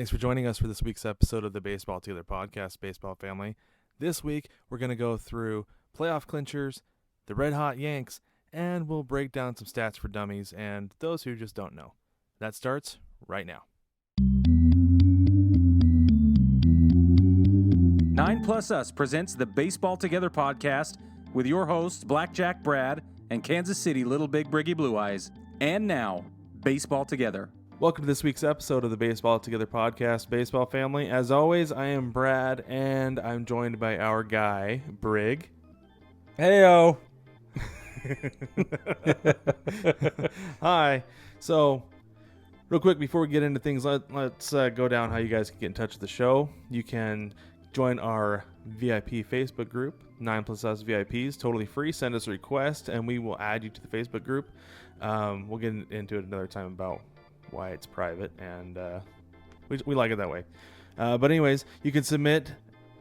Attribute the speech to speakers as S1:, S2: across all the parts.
S1: Thanks for joining us for this week's episode of the Baseball Together podcast, Baseball Family. This week, we're going to go through playoff clinchers, the Red Hot Yanks, and we'll break down some stats for dummies and those who just don't know. That starts right now.
S2: 9Plus Us presents the Baseball Together podcast with your hosts, Blackjack Brad and Kansas City Little Big Briggy Blue Eyes. And now, Baseball Together.
S1: Welcome to this week's episode of the Baseball Together podcast, Baseball Family. As always, I am Brad, and I'm joined by our guy, Brig.
S3: Heyo.
S1: Hi. So, real quick, before we get into things, let's go down how you guys can get in touch with the show. You can join our VIP Facebook group, 9Plus Us VIPs, totally free. Send us a request, and we will add you to the Facebook group. We'll get into it another time about why it's private, and we like it that way. But anyways, you can submit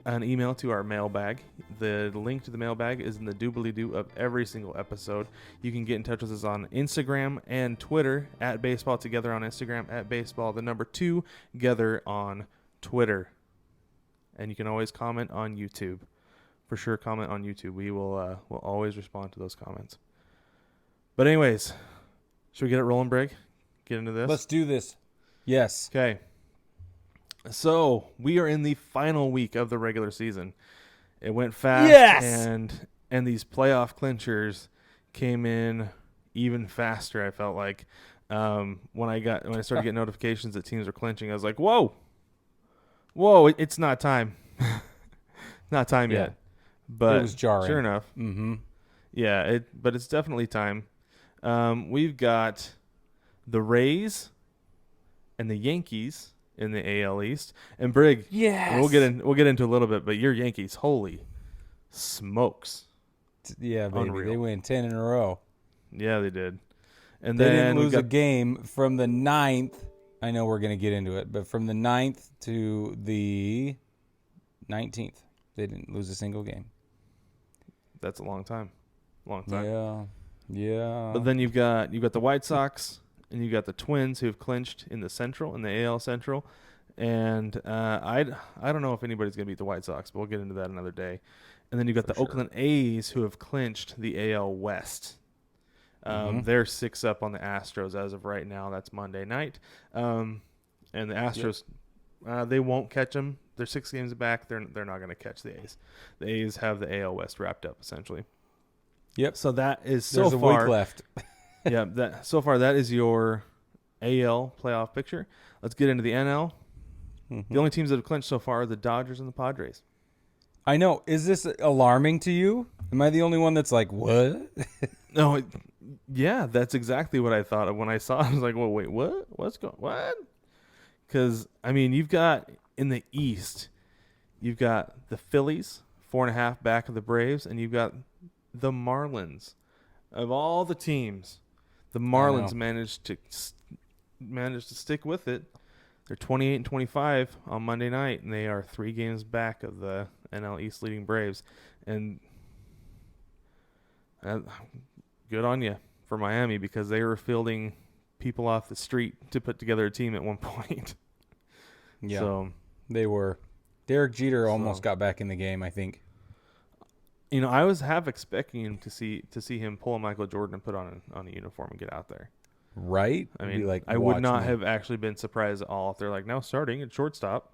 S1: an email to our mailbag. The link to the mailbag is in the doobly-doo of every single episode. You can get in touch with us on Instagram and Twitter, at Baseball Together on Instagram, at Baseball, the number 2, Together on Twitter. And you can always comment on YouTube. For sure, comment on YouTube. We will we'll always respond to those comments. But anyways, should we get it rolling, Brig? Get into this?
S3: Let's do this. Yes.
S1: Okay. So we are in the final week of the regular season. It went fast,
S3: Yes!
S1: and these playoff clinchers came in even faster. I felt like when I started getting notifications that teams were clinching, I was like, "Whoa, it's not time, not time
S3: Yeah.
S1: yet." But
S3: It was jarring.
S1: Sure enough,
S3: Mm-hmm.
S1: yeah. But it's definitely time. We've got the Rays and the Yankees in the AL East, and Brig.
S3: Yes.
S1: We'll get into a little bit, but your Yankees, holy smokes!
S3: Yeah, baby.
S1: Unreal.
S3: They win 10 in a row.
S1: Yeah, they did. And
S3: They
S1: then
S3: didn't
S1: we
S3: lose a
S1: got,
S3: game from the 9th. I know we're going to get into it, but from the 9th to the 19th, they didn't lose a single game.
S1: that's a long time.
S3: Yeah.
S1: But then you've got the White Sox and you got the Twins who have clinched in the Central, in the AL Central. And I don't know if anybody's going to beat the White Sox, but we'll get into that another day. And then you've got the Oakland A's who have clinched the AL West. They're 6 up on the Astros as of right now. That's Monday night. And the Astros, they won't catch them. They're 6 games back. They're not going to catch the A's. The A's have the AL West wrapped up essentially.
S3: Yep.
S1: So that is
S3: There's
S1: so
S3: a
S1: far.
S3: week left.
S1: Yeah, that is your AL playoff picture. Let's get into the NL.
S3: Mm-hmm.
S1: The only teams that have clinched so far are the Dodgers and the Padres.
S3: I know. Is this alarming to you? Am I the only one that's like, what?
S1: No, yeah, that's exactly what I thought of when I saw it. I was like, well, wait, what? What? Because, I mean, you've got in the East, you've got the Phillies, 4.5 back of the Braves, and you've got the Marlins. Of all the teams, the Marlins managed to stick with it. They're 28-25 on Monday night, and they are 3 games back of the NL East leading Braves. And good on you for Miami, because they were fielding people off the street to put together a team at one point.
S3: Yeah,
S1: So,
S3: they were. Derek Jeter almost got back in the game, I think.
S1: you know, I was half expecting him to see him pull a Michael Jordan and put on a uniform and get out there.
S3: Right?
S1: I
S3: Be
S1: mean,
S3: like,
S1: I would
S3: watch
S1: not
S3: me.
S1: have actually been surprised at all if they're like, now starting at shortstop.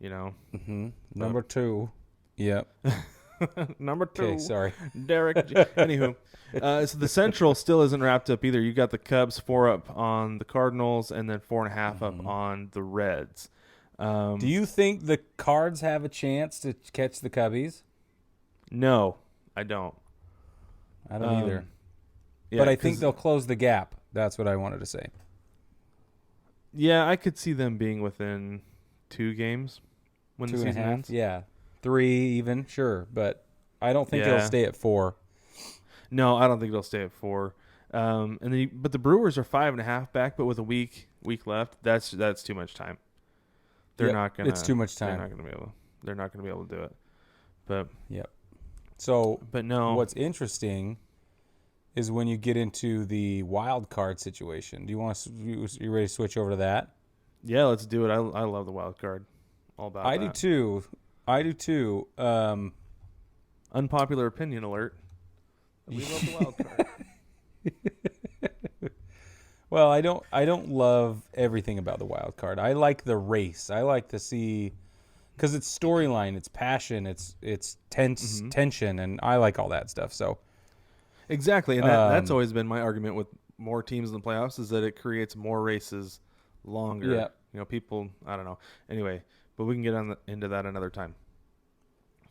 S1: You know,
S3: Mm-hmm. Number 2. Yep.
S1: number 2.
S3: Okay, sorry.
S1: Derek. Anywho, so the Central still isn't wrapped up either. You got the Cubs 4 up on the Cardinals, and then 4.5 up on the Reds.
S3: Do you think the Cards have a chance to catch the Cubbies?
S1: No, I don't.
S3: I don't either.
S1: Yeah,
S3: But I think
S1: 'cause-
S3: they'll close the gap. That's what I wanted to say.
S1: Yeah, I could see them being within 2 games when the
S3: 2.5?
S1: season ends.
S3: Yeah. 3 even, sure. But I don't think they'll
S1: Yeah.
S3: stay at 4.
S1: No, I don't think they'll stay at 4. But the Brewers are 5.5 back, but with a week left, that's too much time. They're
S3: Yep,
S1: not gonna.
S3: it's too much time.
S1: They're not gonna be able to do it. But
S3: Yep. So
S1: no.
S3: what's interesting is when you get into the wild card situation. Do you want to? You ready to switch over to that?
S1: Yeah, let's do it. I love the wild card. All about
S3: I
S1: that.
S3: do too.
S1: Unpopular opinion alert. We love the wild card.
S3: Well, I don't love everything about the wild card. I like the race. I like to see, because it's storyline, it's passion, it's tense tension, and I like all that stuff. So
S1: Exactly, and that's always been my argument with more teams in the playoffs is that it creates more races longer.
S3: Yeah.
S1: You know, people, I don't know. Anyway, but we can get into that another time.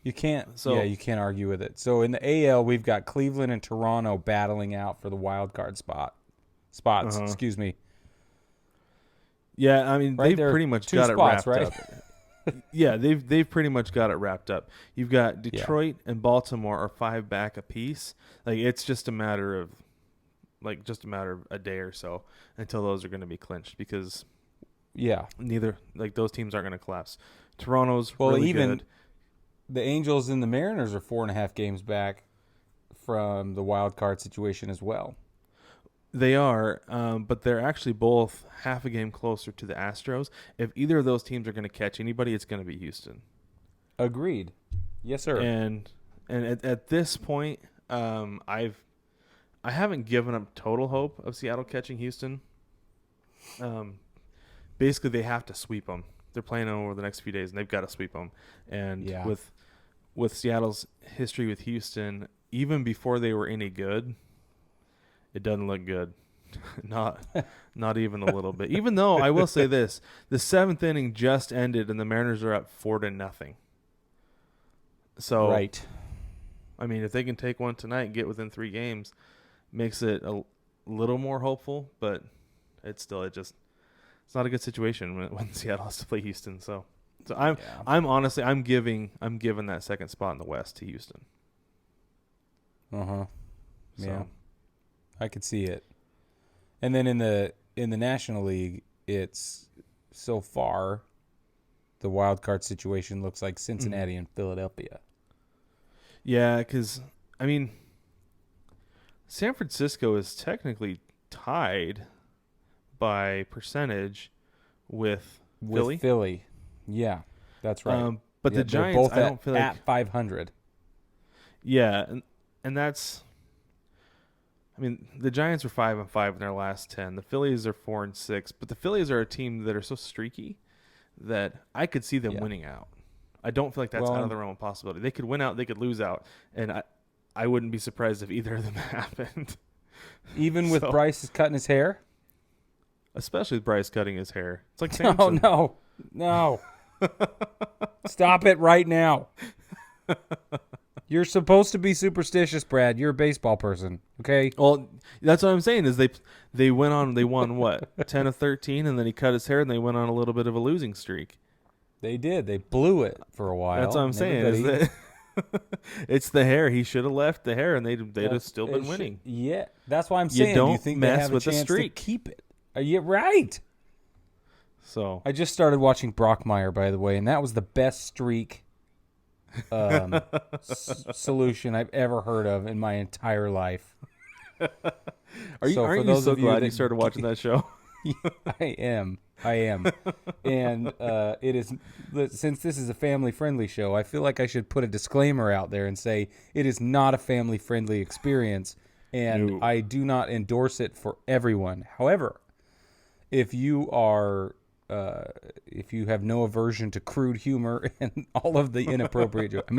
S3: you can't.
S1: So-
S3: You can't argue with it. So in the AL, we've got Cleveland and Toronto battling out for the wild card spots. Excuse me.
S1: Yeah, I mean,
S3: Right,
S1: they've
S3: there are
S1: pretty much
S3: 2
S1: got
S3: spots,
S1: it wrapped
S3: right?
S1: up. Yeah, they've pretty much got it wrapped up. You've got Detroit and Baltimore are 5 back apiece. Like it's just a matter of a day or so until those are going to be clinched because
S3: Yeah.
S1: neither like those teams aren't going to collapse. Toronto's
S3: Well,
S1: really
S3: even
S1: good.
S3: the Angels and the Mariners are 4.5 games back from the wild card situation as well.
S1: They are, but they're actually both half a game closer to the Astros. If either of those teams are going to catch anybody, it's going to be Houston.
S3: Agreed. Yes, sir.
S1: And at this point, I haven't given up total hope of Seattle catching Houston. Basically, they have to sweep them. They're playing them over the next few days, and they've got to sweep them. And
S3: Yeah.
S1: with Seattle's history with Houston, even before they were any good, it doesn't look good. Not even a little bit. Even though I will say this, the 7th inning just ended, and the Mariners are up 4-0. So
S3: right.
S1: I mean, if they can take one tonight and get within 3 games, makes it a little more hopeful. But it's not a good situation when Seattle has to play Houston. So I'm honestly giving that second spot in the West to Houston.
S3: Uh-huh.
S1: So.
S3: Yeah. I could see it. And then in the National League, it's so far the wild card situation looks like Cincinnati and Philadelphia.
S1: Yeah, because I mean, San Francisco is technically tied by percentage with Philly.
S3: Philly. Yeah, that's right.
S1: But
S3: Yeah,
S1: the
S3: they're
S1: Giants,
S3: both
S1: I don't feel like
S3: at 500.
S1: Yeah, and that's. I mean, the Giants are 5-5 in their last 10. The Phillies are 4-6, but the Phillies are a team that are so streaky that I could see them winning out. I don't feel like that's out of the realm of possibility. They could win out, they could lose out, and I wouldn't be surprised if either of them happened.
S3: Even with Bryce cutting his hair?
S1: Especially with Bryce cutting his hair. It's like
S3: Oh,
S1: Samson.
S3: no. Stop it right now. You're supposed to be superstitious, Brad. You're a baseball person, okay?
S1: Well, that's what I'm saying is they won what 10 of 13, and then he cut his hair, and they went on a little bit of a losing streak.
S3: They did. They blew it for a while.
S1: That's what I'm saying. Is that it's the hair. He should have left the hair, and they'd have still been winning.
S3: Yeah, that's why I'm saying.
S1: don't
S3: do you think
S1: mess
S3: they have
S1: with
S3: a
S1: the
S3: chance
S1: streak.
S3: to keep it? Are you right?
S1: So
S3: I just started watching Brockmire, by the way, and that was the best streak solution I've ever heard of in my entire life.
S1: aren't you so glad you started watching that show?
S3: I am. And it is, since this is a family-friendly show, I feel like I should put a disclaimer out there and say it is not a family-friendly experience, and
S1: No.
S3: I do not endorse it for everyone. However, if you are, if you have no aversion to crude humor and all of the inappropriate jokes,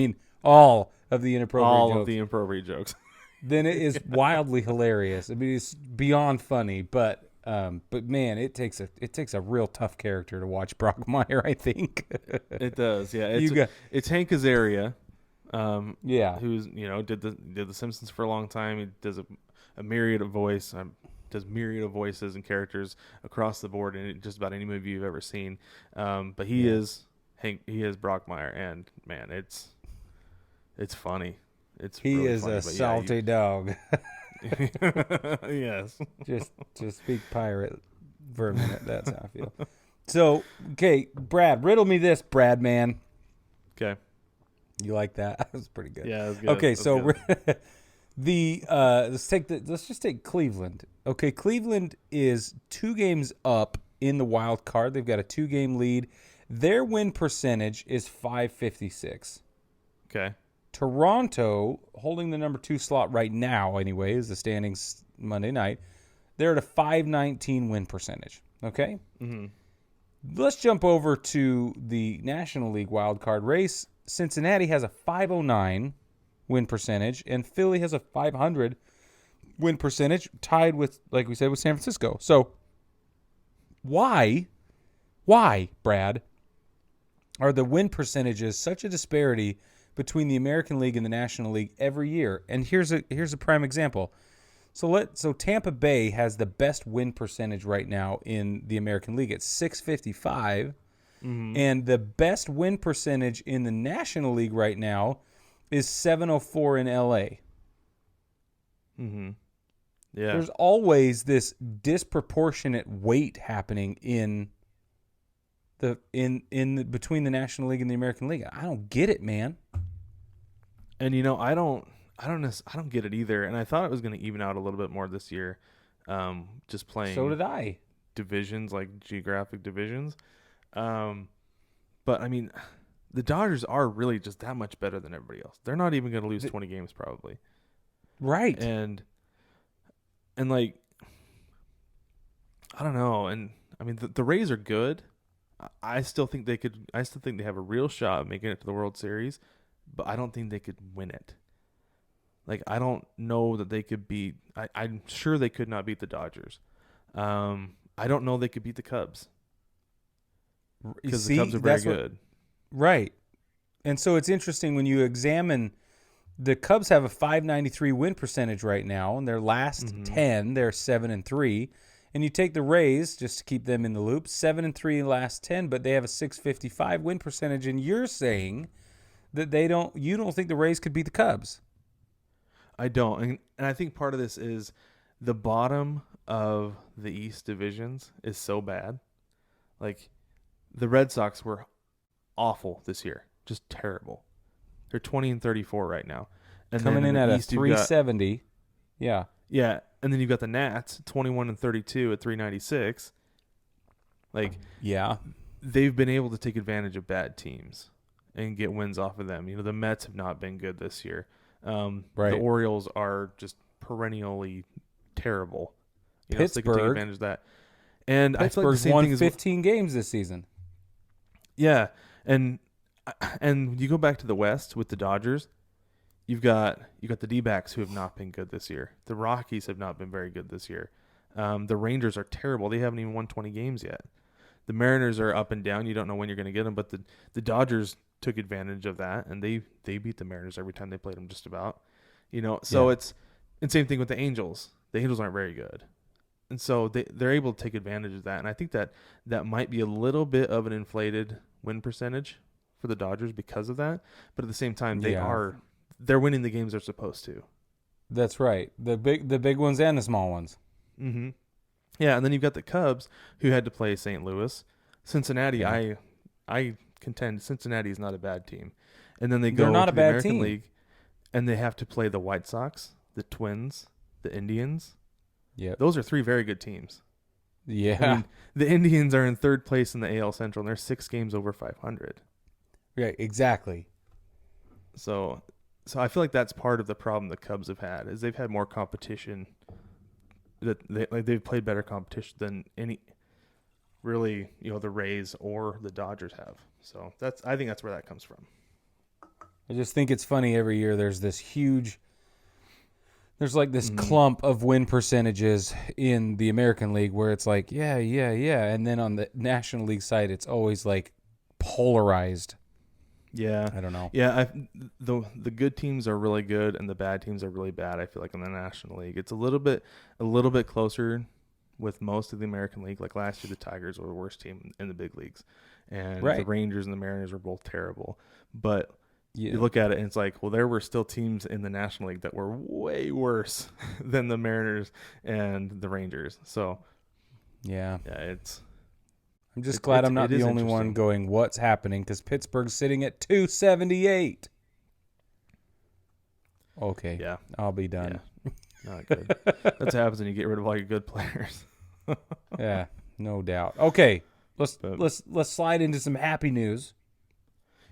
S3: all of the inappropriate jokes, then it is wildly hilarious. I mean, it's beyond funny, but man, it takes a real tough character to watch Brockmire, I think.
S1: It does, yeah. It's Hank Azaria,
S3: Yeah.
S1: who's did the Simpsons for a long time. He does a myriad of myriad of voices and characters across the board in just about any movie you've ever seen. But he is Hank. He is Brockmire, and man, it's funny.
S3: He
S1: really
S3: is
S1: funny,
S3: a
S1: but
S3: salty dog.
S1: Yes.
S3: just speak pirate for a minute. That's how I feel. So, okay, Brad, riddle me this, Brad, man.
S1: Okay.
S3: You like that? That was pretty good.
S1: Yeah, that's good.
S3: Okay,
S1: That's
S3: so
S1: good.
S3: let's just take Cleveland. Okay, Cleveland is 2 games up in the wild card. They've got a 2-game lead. Their win percentage is .556.
S1: Okay.
S3: Toronto, holding the number 2 slot right now anyway, is the standings Monday night. They're at a .519 win percentage. Okay?
S1: Mm-hmm.
S3: Let's jump over to the National League wild card race. Cincinnati has a .509 win percentage, and Philly has a .500 win percentage, tied with, like we said, with San Francisco. So, why, Brad, are the win percentages such a disparity between the American League and the National League every year? And here's a prime example. So Tampa Bay has the best win percentage right now in the American League at .655, and the best win percentage in the National League right now is .704 in LA.
S1: Mm-hmm. Yeah.
S3: There's always this disproportionate weight happening in between the National League and the American League. I don't get it, man.
S1: And I don't get it either. And I thought it was going to even out a little bit more this year, just playing.
S3: So did I.
S1: Divisions, like geographic divisions. But I mean, the Dodgers are really just that much better than everybody else. They're not even going to lose 20 games probably.
S3: Right.
S1: And like, I don't know. And I mean, the Rays are good. I still think they have a real shot of making it to the World Series, but I don't think they could win it. Like, I don't know that they could beat. I'm sure they could not beat the Dodgers. I don't know they could beat the Cubs because the Cubs are very good.
S3: Right. And so it's interesting when you examine the Cubs have a .593 win percentage right now, and their last 10, they're 7-3. And you take the Rays, just to keep them in the loop, 7-3 last 10, but they have a .655 win percentage, and you're saying that you don't think the Rays could beat the Cubs.
S1: I don't. And I think part of this is the bottom of the East divisions is so bad. Like, the Red Sox were awful this year. Just terrible. They're 20-34 right now. And
S3: coming in at
S1: East,
S3: a .370. Yeah.
S1: Yeah. And then you've got the Nats, 21-32 at .396. Like,
S3: yeah,
S1: they've been able to take advantage of bad teams and get wins off of them. The Mets have not been good this year.
S3: Right.
S1: The Orioles are just perennially terrible.
S3: Pittsburgh,
S1: so they can take advantage of that. And I feel like the
S3: Pittsburgh's
S1: same
S3: won
S1: thing is
S3: 15 games this season.
S1: Yeah, and you go back to the West with the Dodgers. You got the D-backs who have not been good this year. The Rockies have not been very good this year. The Rangers are terrible. They haven't even won 20 games yet. The Mariners are up and down. You don't know when you're going to get them, but the Dodgers took advantage of that, and they beat the Mariners every time they played them just about. So it's and same thing with the Angels. The Angels aren't very good. And so they're able to take advantage of that. And I think that might be a little bit of an inflated win percentage for the Dodgers because of that. But at the same time, they're winning the games they're supposed to.
S3: That's right. The big ones and the small ones.
S1: Mm-hmm. Yeah, and then you've got the Cubs who had to play St. Louis. Cincinnati, yeah. I contend Cincinnati is not a bad team. And then they're not to the American League, and they have to play the White Sox, the Twins, the Indians.
S3: Yeah,
S1: those are three very good teams.
S3: Yeah,
S1: I mean, the Indians are in third place in the AL Central, and they're 6 games over 500.
S3: Right, exactly.
S1: So I feel like that's part of the problem the Cubs have had is they've had more competition. That they've played better competition than any, really, the Rays or the Dodgers have. So I think that's where that comes from.
S3: I just think it's funny every year. There's like this clump of win percentages in the American League where it's like, yeah. And then on the National League side, it's always like polarized.
S1: Yeah.
S3: I don't know.
S1: Yeah. The good teams are really good and the bad teams are really bad. I feel like in the National League, it's a little bit closer with most of the American League. Like last year, the Tigers were the worst team in the big leagues, and the Rangers and the Mariners were both terrible. But you look at it and it's like, well, there were still teams in the National League that were way worse than the Mariners and the Rangers. So,
S3: yeah, I'm just
S1: glad
S3: I'm not the only one going, what's happening? Because Pittsburgh's sitting at 278. Okay,
S1: yeah,
S3: I'll be done.
S1: Yeah. Not good. That's what happens when you get rid of all your good players.
S3: Yeah, No doubt. Okay, let's
S1: But-
S3: slide into some happy news.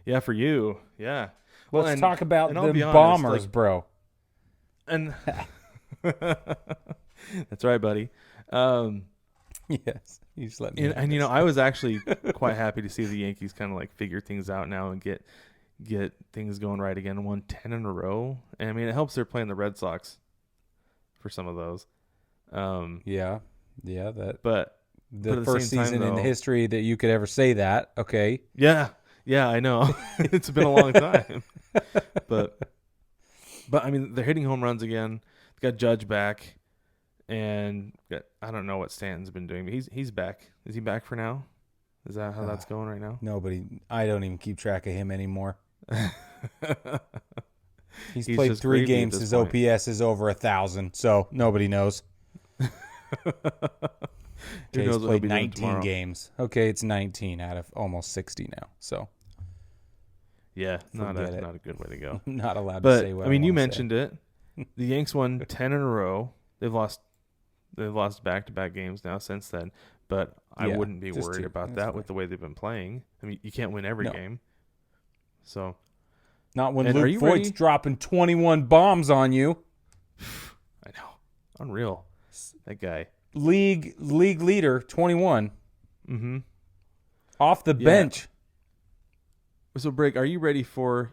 S1: Yeah, for you. Yeah.
S3: Let's talk about
S1: and I'll
S3: the
S1: be honest,
S3: Bombers,
S1: like-
S3: bro.
S1: And that's right, buddy.
S3: Yes, you just let me. have
S1: And
S3: this.
S1: I was actually quite happy to see the Yankees kind of like figure things out now and get things going right again. Won 10 in a row. And I mean, it helps they're playing the Red Sox for some of those.
S3: Yeah, that
S1: But
S3: the
S1: at the
S3: first
S1: same time,
S3: season in
S1: though-
S3: history that you could ever say that. Okay.
S1: yeah, I know. It's been a long time. But I mean, they're hitting home runs again. They got Judge back, and I don't know what Stanton's been doing, but he's back. Is he back for now? Is that how that's going right now?
S3: Nobody. I don't even keep track of him anymore. He's
S1: He's
S3: played
S1: just
S3: 3
S1: gravy at
S3: games.
S1: this
S3: His
S1: point.
S3: OPS is over 1,000, so nobody knows.
S1: Who
S3: Okay, he's
S1: knows what he'll
S3: played
S1: be doing
S3: 19
S1: tomorrow.
S3: games. Okay, it's 19 out of almost 60 now. So
S1: Yeah, not
S3: Forget it.
S1: a good way to go.
S3: I'm not allowed to
S1: But
S3: say what
S1: I mean, you
S3: wanna say.
S1: mentioned it. The Yanks won 10 in a row. They've lost back-to-back games now since then. But I
S3: Yeah,
S1: wouldn't be
S3: just
S1: worried
S3: 2.
S1: about
S3: That's
S1: that
S3: fine.
S1: with the way they've been playing. I mean, you can't win every
S3: No.
S1: game. So
S3: Not when
S1: And are
S3: Luke
S1: you
S3: Voigt's
S1: ready?
S3: dropping 21 bombs on you.
S1: I know, unreal. That guy.
S3: League leader, 21
S1: Mm-hmm.
S3: off the
S1: Yeah.
S3: bench.
S1: So, Brig, are you ready for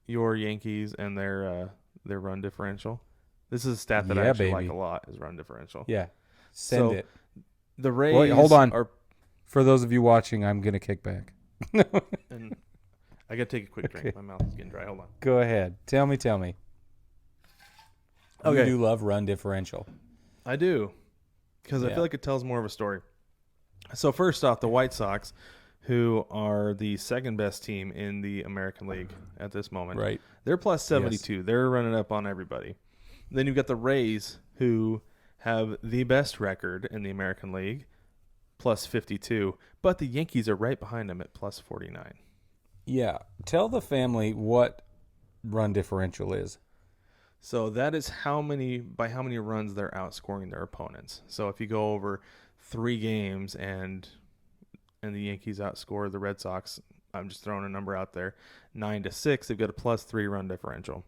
S1: your Yankees and their run differential? This is a stat that I
S3: Yeah,
S1: actually like
S3: baby.
S1: a lot. Is run differential.
S3: Yeah, send
S1: So-
S3: it.
S1: The Rays.
S3: hold on.
S1: Are,
S3: For those of you watching, I'm gonna kick back.
S1: and I gotta take a quick drink.
S3: Okay.
S1: My mouth is getting dry. Hold on.
S3: Go ahead. Tell me.
S1: Okay.
S3: You do love run differential.
S1: I do, because I
S3: Yeah.
S1: feel like it tells more of a story. So first off, the White Sox, who are the second best team in the American League at this moment,
S3: Right.
S1: they're plus 72. They're running up on everybody. Then you've got the Rays, who have the best record in the American League, plus 52. But the Yankees are right behind them at plus 49.
S3: Yeah. Tell the family what run differential is.
S1: So that is by how many runs they're outscoring their opponents. So if you go over 3 games and the Yankees outscore the Red Sox, I'm just throwing a number out there, 9-6, they've got a plus 3 run differential.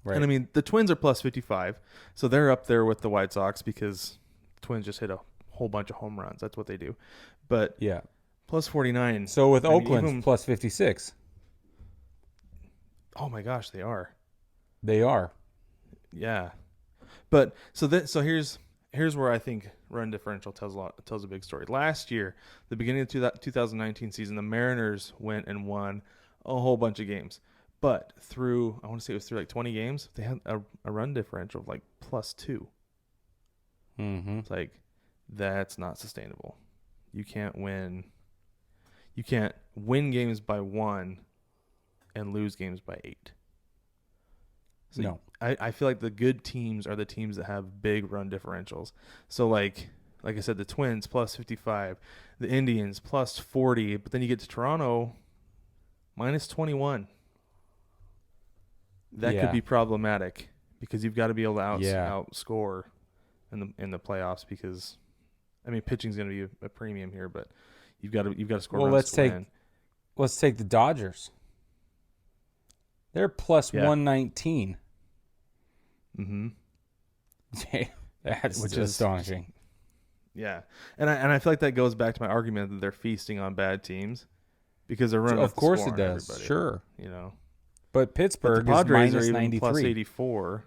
S3: Right.
S1: And I mean, the Twins are plus 55, so they're up there with the White Sox because the Twins just hit a whole bunch of home runs. That's what they do. But
S3: yeah.
S1: plus 49.
S3: So with
S1: I mean,
S3: Oakland
S1: even-
S3: plus 56,
S1: oh my gosh, they are.
S3: they are.
S1: Yeah, but so here's where I think run differential tells a big story. Last year, the beginning of the 2019 season, the Mariners went and won a whole bunch of games, but through like 20 games, they had a run differential of like plus 2.
S3: Mm-hmm.
S1: It's like that's not sustainable. You can't win games by 1 and lose games by 8. So
S3: No.
S1: I feel like the good teams are the teams that have big run differentials. So like I said, the Twins plus 55, the Indians plus 40, but then you get to Toronto minus 21. That
S3: Yeah.
S1: could be problematic because you've got to be able to
S3: Yeah.
S1: outscore in the playoffs because I mean pitching's going to be a premium here, but you've got to score
S3: Well,
S1: runs
S3: let's
S1: to
S3: take-
S1: win.
S3: Let's take the Dodgers. They're plus
S1: Yeah.
S3: 119.
S1: Mm-hmm.
S3: That's
S1: Which is-
S3: astonishing.
S1: Yeah, and I feel like that goes back to my argument that they're feasting on bad teams because they're running.
S3: Of
S1: up the
S3: course
S1: score
S3: it
S1: on
S3: does.
S1: everybody,
S3: Sure.
S1: you know.
S3: But
S1: But
S3: Pittsburgh
S1: the
S3: is
S1: Padres
S3: minus
S1: are even
S3: 93.
S1: plus 84.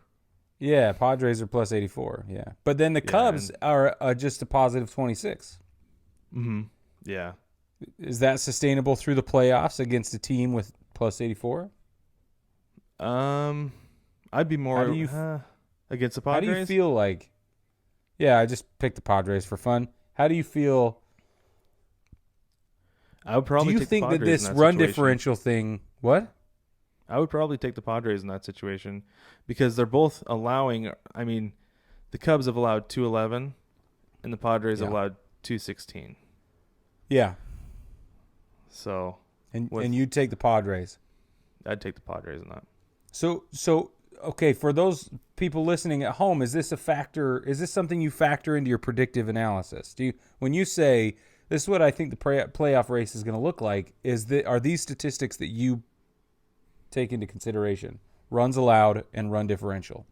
S3: Yeah, Padres are plus 84. Yeah. But then the
S1: Yeah,
S3: Cubs
S1: and-
S3: are just a positive 26.
S1: Mm-hmm. Yeah.
S3: Is that sustainable through the playoffs against a team with plus 84?
S1: I'd be more
S3: How do you
S1: against the
S3: How
S1: Padres.
S3: do you feel like? Yeah, I just picked the Padres for fun. How do you feel?
S1: I would probably.
S3: Do you
S1: take
S3: think
S1: the
S3: that
S1: Padres
S3: this
S1: in that
S3: run
S1: situation.
S3: differential thing? What?
S1: I would probably take the Padres in that situation because they're both allowing. I mean, the Cubs have allowed 211, and the Padres have
S3: Yeah.
S1: allowed 216.
S3: Yeah,
S1: So
S3: and
S1: With-
S3: you take the Padres.
S1: I'd take the Padres in that.
S3: So okay, for those people listening at home, is this a factor? Is this something you factor into your predictive analysis? When you say this is what I think the playoff race is going to look like, are these statistics that you take into consideration? Runs allowed and run differential.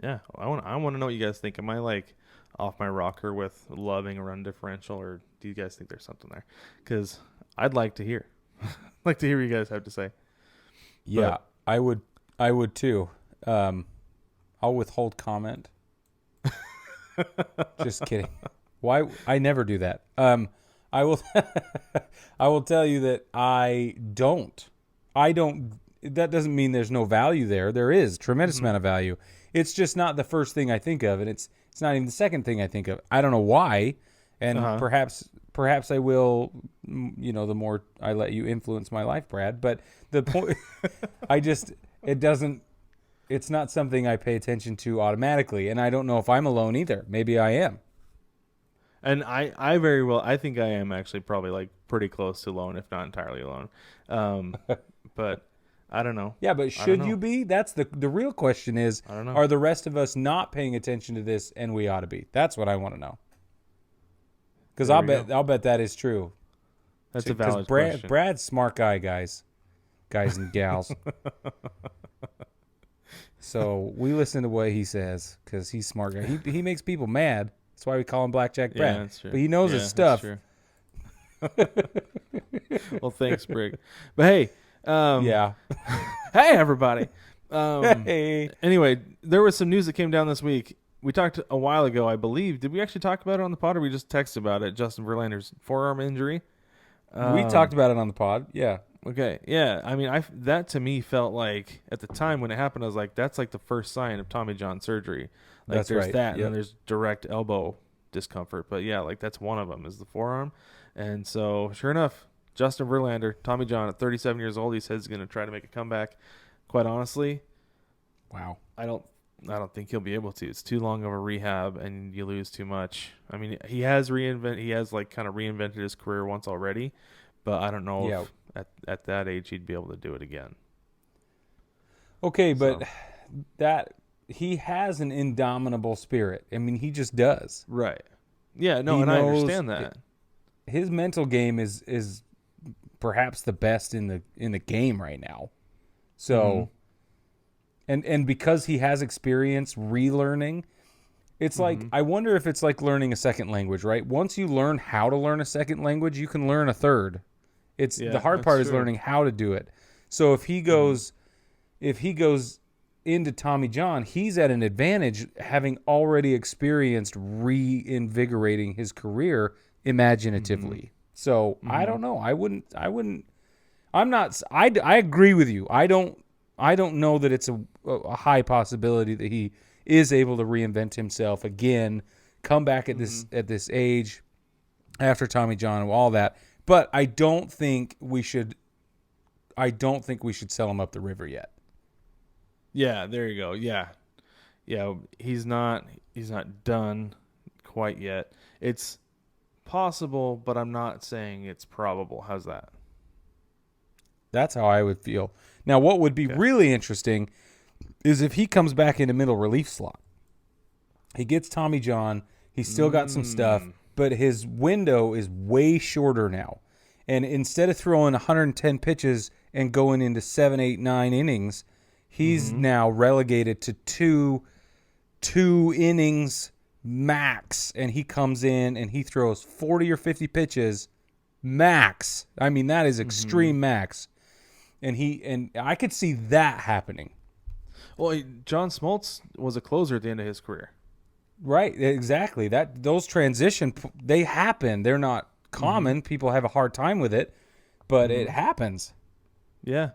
S1: Yeah, I want to know what you guys think. Am I like off my rocker with loving a run differential, or do you guys think there's something there? Because I'd like to hear, like to hear what you guys have to say.
S3: Yeah, I would too. I'll withhold comment. Just kidding. Why? I never do that. I will. I will tell you that I don't. That doesn't mean there's no value there. There is tremendous amount of value. It's just not the first thing I think of, and it's not even the second thing I think of. I don't know why, and perhaps I will. The more I let you influence my life, Brad. But the point, it's not something I pay attention to automatically, and I don't know if I'm alone either. Maybe I am.
S1: And I think I am actually probably like pretty close to alone, if not entirely alone. But I don't know.
S3: Yeah, but should you be? That's the real question is,
S1: I don't know.
S3: Are the rest of us not paying attention to this and we ought to be? That's what I want to know. Because I'll bet that is true.
S1: That's a valid question.
S3: Brad's smart guy, guys and gals. So we listen to what he says because he's a smart guy. He makes people mad. That's why we call him Blackjack Brad.
S1: Yeah, that's true.
S3: But he knows his stuff.
S1: Well, thanks, Brig. But hey,
S3: yeah.
S1: Hey, everybody.
S3: Hey.
S1: Anyway, there was some news that came down this week. We talked a while ago, I believe. Did we actually talk about it on the pod, or we just texted about it? Justin Verlander's forearm injury.
S3: We talked about it on the pod. Yeah.
S1: Okay. Yeah. I mean, that to me felt like at the time when it happened, I was like, that's like the first sign of Tommy John surgery. Like
S3: That's
S1: there's
S3: right.
S1: that,
S3: Yep.
S1: and then there's direct elbow discomfort. But yeah, like that's one of them is the forearm. And so sure enough, Justin Verlander, Tommy John at 37 years old, he says he's going to try to make a comeback. Quite honestly,
S3: Wow.
S1: I don't think he'll be able to. It's too long of a rehab, and you lose too much. I mean, he has reinvented his career once already, but I don't know if at that age he'd be able to do it again.
S3: Okay, but that he has an indomitable spirit. I mean, he just does.
S1: Right. Yeah, no,
S3: I
S1: understand that.
S3: His mental game is perhaps the best in the game right now. So and because he has experience relearning, it's like I wonder if it's like learning a second language, right? Once you learn how to learn a second language, you can learn a third. It's the hard part is learning how to do it. So if he goes into Tommy John, he's at an advantage having already experienced reinvigorating his career imaginatively. So I don't know. I agree with you. I don't know that it's a high possibility that he is able to reinvent himself again, come back at this age after Tommy John and all that. But I don't think we should sell him up the river yet.
S1: Yeah, there you go. Yeah. He's not done quite yet. It's possible, but I'm not saying it's probable. How's that?
S3: That's how I would feel. Now, what would be really interesting is if he comes back in a middle relief slot. He gets Tommy John. He's still got some stuff, but his window is way shorter now. And instead of throwing 110 pitches and going into 7, 8, 9 innings, he's now relegated to two innings max. And he comes in and he throws 40 or 50 pitches max. I mean, that is extreme max. And I could see that happening.
S1: Well, John Smoltz was a closer at the end of his career.
S3: Right, exactly. Those transition, they happen. They're not common. People have a hard time with it, but it happens.
S1: Yeah.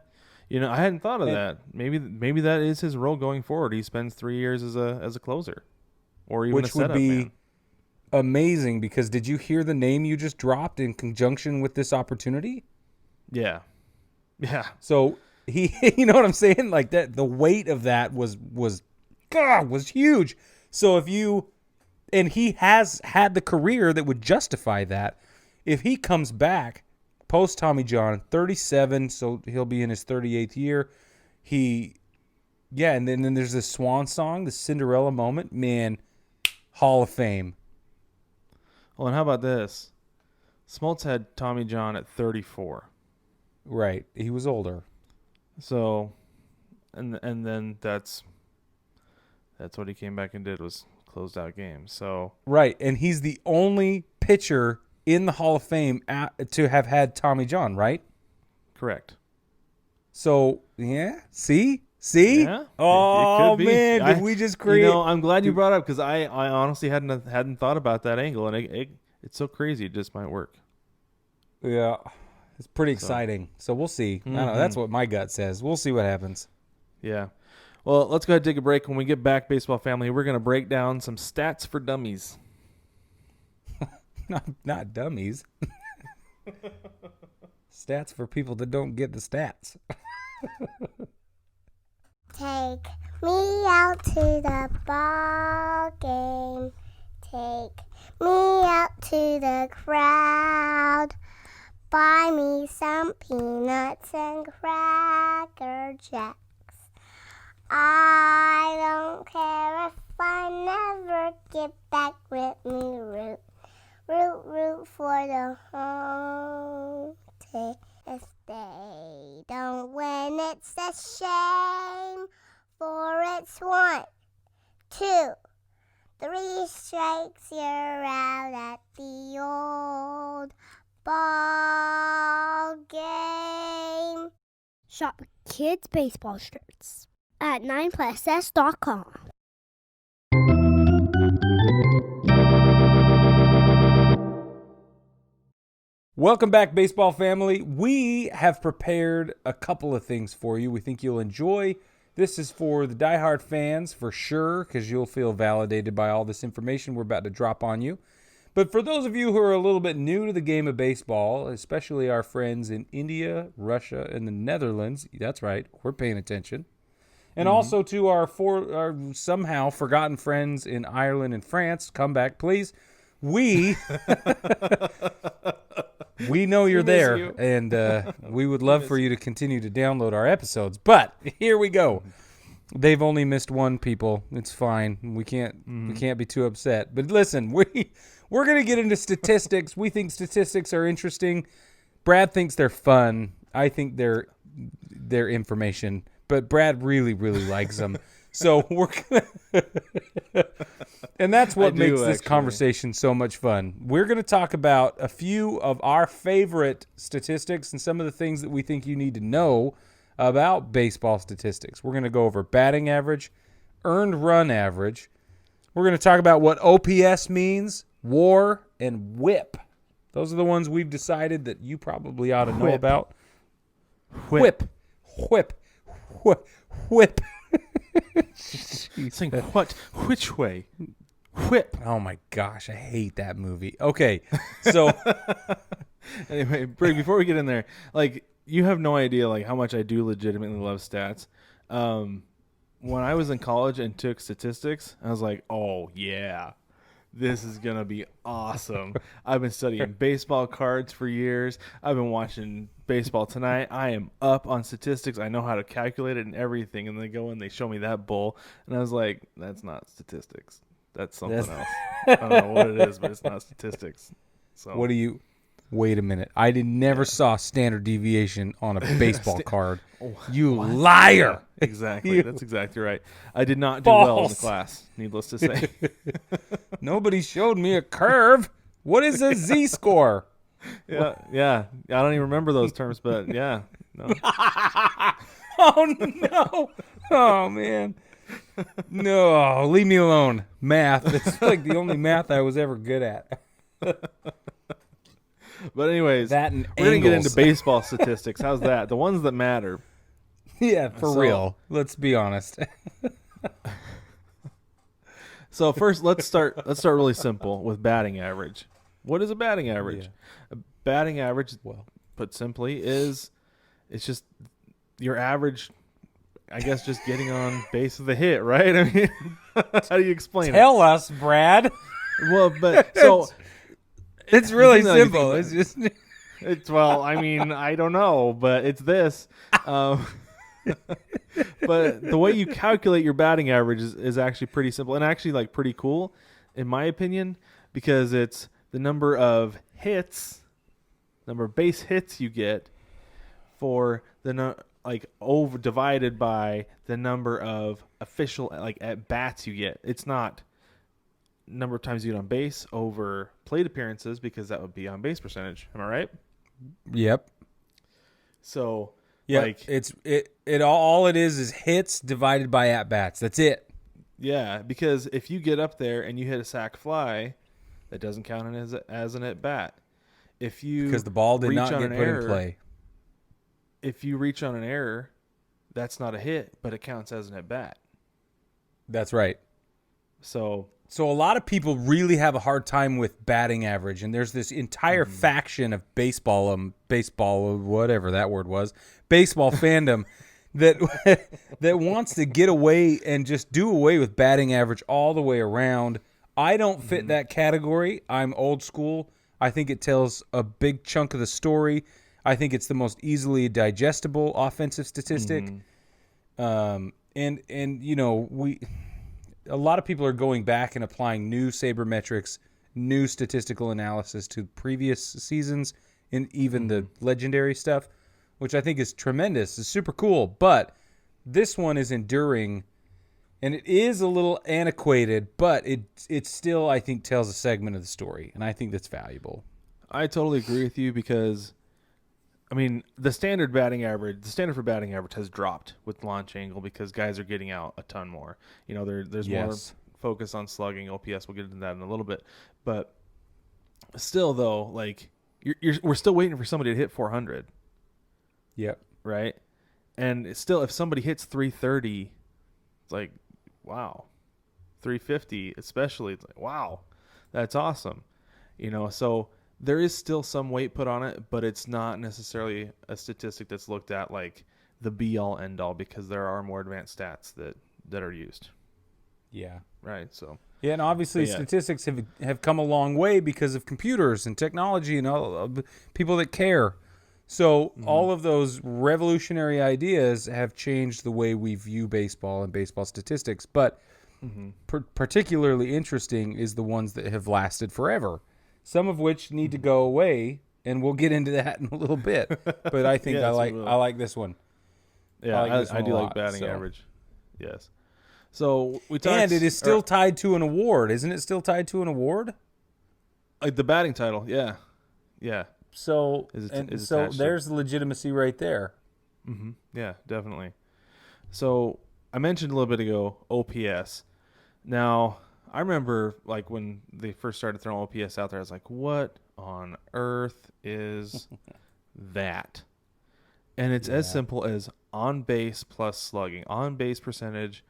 S1: I hadn't thought of that. Maybe that is his role going forward. He spends 3 years as a closer, or even
S3: which
S1: a setup
S3: would be
S1: man.
S3: Amazing. Because did you hear the name you just dropped in conjunction with this opportunity?
S1: Yeah.
S3: So he, you know what I'm saying? Like that, the weight of that was huge. So and he has had the career that would justify that. If he comes back post Tommy John, 37, so he'll be in his 38th year. and then there's this swan song, the Cinderella moment. Man, Hall of Fame.
S1: Well, and how about this? Smoltz had Tommy John at 34.
S3: Right. He was older.
S1: So, and then that's what he came back and did, was closed out games. So
S3: Right, and he's the only pitcher in the Hall of Fame to have had Tommy John, right?
S1: correct.
S3: So, yeah, see?
S1: Yeah,
S3: Oh,
S1: it could be.
S3: man, did we just create...
S1: I'm glad you brought it up, because I honestly hadn't thought about that angle, and it's so crazy. It just might work.
S3: Yeah, it's pretty exciting. So we'll see. I don't know, that's what my gut says. We'll see what happens.
S1: Yeah. Well, let's go ahead and take a break. When we get back, baseball family, we're going to break down some stats for dummies.
S3: Not dummies. Stats for people that don't get the stats.
S4: Take me out to the ball game. Take me out to the crowd. Buy me some peanuts and Cracker Jacks. I don't care if I never get back with me. Root, root, root for the home team. If they don't win, it's a shame. For it's 1, 2, 3 strikes, you're out at the old ball game.
S5: Shop kids' baseball shirts at 9pluss.com.
S3: Welcome back, baseball family. We have prepared a couple of things for you we think you'll enjoy. This is for the diehard fans for sure, because you'll feel validated by all this information we're about to drop on you. But for those of you who are a little bit new to the game of baseball, especially our friends in India, Russia, and the Netherlands, that's right, we're paying attention. And also to our somehow forgotten friends in Ireland and France, come back, please. We know you're there, and we would love for you to continue to download our episodes. But here we go. They've only missed one, people. It's fine. We can't be too upset. But listen, we're gonna get into statistics. We think statistics are interesting. Brad thinks they're fun. I think they're information. But Brad really, really likes them. So we're gonna and that's what makes this conversation so much fun. We're going to talk about a few of our favorite statistics and some of the things that we think you need to know about baseball statistics. We're going to go over batting average, earned run average. We're going to talk about what OPS means, WAR, and WHIP. Those are the ones we've decided that you probably ought to know about. Whip.
S1: Saying what? Which way? Whip.
S3: Oh my gosh, I hate that movie. Okay, so
S1: Anyway, Brig, before we get in there, like, you have no idea like how much I do legitimately love stats. When I was in college and took statistics, I was like, oh yeah, this is gonna be awesome. I've been studying baseball cards for years. I've been watching Baseball Tonight. I am up on statistics. I know how to calculate it and everything. And they go and they show me that bull, and I was like, that's not statistics. That's something else. I don't know what it is, but it's not statistics. So
S3: what do you... Wait a minute. I never saw standard deviation on a baseball card. You liar.
S1: Exactly. That's exactly right. I did not do well in the class, needless to say.
S3: Nobody showed me a curve. What is a Z-score?
S1: Yeah. I don't even remember those terms, but yeah. No.
S3: Oh, no. Oh, man. No, leave me alone. Math. It's like the only math I was ever good at.
S1: But anyways,
S3: that and
S1: we're going to get into
S3: angles.
S1: baseball statistics. How's that? The ones that matter.
S3: Yeah, for real. Let's be honest.
S1: So first, let's start really simple with batting average. What is a batting average?
S3: Yeah.
S1: A batting average,
S3: Well,
S1: put simply, it's just your average, I guess, just getting on base with a hit, right? I mean, how do you explain
S3: tell us, Brad.
S1: it? Well, but so
S3: It's really
S1: No, you
S3: simple.
S1: think
S3: It's just
S1: it's, well, I mean, I don't know, but it's this. But the way you calculate your batting average is actually pretty simple and actually like pretty cool, in my opinion, because it's the number of base hits you get for over divided by the number of official like at bats you get. It's not number of times you get on base over plate appearances, because that would be on base percentage. Am I right?
S3: Yep.
S1: So
S3: Yeah,
S1: like
S3: it all it is hits divided by at bats. That's it.
S1: yeah, because if you get up there and you hit a sac fly, that doesn't count as an at bat. If you
S3: Because the ball did
S1: reach
S3: not
S1: on
S3: get
S1: an
S3: put
S1: error,
S3: in play.
S1: If you reach on an error, that's not a hit, but it counts as an at bat.
S3: That's right.
S1: So
S3: So a lot of people really have a hard time with batting average, and there's this entire faction of baseball, whatever that word was, baseball fandom that that wants to get away and just do away with batting average all the way around. I don't fit that category. I'm old school. I think it tells a big chunk of the story. I think it's the most easily digestible offensive statistic. And you know, a lot of people are going back and applying new sabermetrics, new statistical analysis to previous seasons, and even the legendary stuff, which I think is tremendous. It's super cool. But this one is enduring, and it is a little antiquated, but it still, I think, tells a segment of the story, and I think that's valuable.
S1: I totally agree with you, because I mean, the standard for batting average has dropped with launch angle because guys are getting out a ton more. You know, there's more focus on slugging, OPS. We'll get into that in a little bit, but still, though, like we're still waiting for somebody to hit 400.
S3: Yep.
S1: Right, and it's still, if somebody hits 330, it's like, wow, 350 especially, it's like, wow, that's awesome. You know, so there is still some weight put on it, but it's not necessarily a statistic that's looked at like the be-all, end-all, because there are more advanced stats that are used.
S3: Yeah.
S1: Right. So.
S3: Yeah, and obviously statistics have come a long way because of computers and technology and all people that care. So all of those revolutionary ideas have changed the way we view baseball and baseball statistics. But particularly interesting is the ones that have lasted forever. Some of which need to go away, and we'll get into that in a little bit. But I think I like this one.
S1: Yeah, I do like batting average. Yes. So we talked,
S3: and it is still tied to an award, isn't it? Still tied to an award,
S1: like the batting title. Yeah, yeah.
S3: So so there's the legitimacy right there.
S1: Mm-hmm. Yeah, definitely. So I mentioned a little bit ago OPS. Now, I remember like when they first started throwing OPS out there, I was like, what on earth is that? And it's as simple as on base plus slugging, on base percentage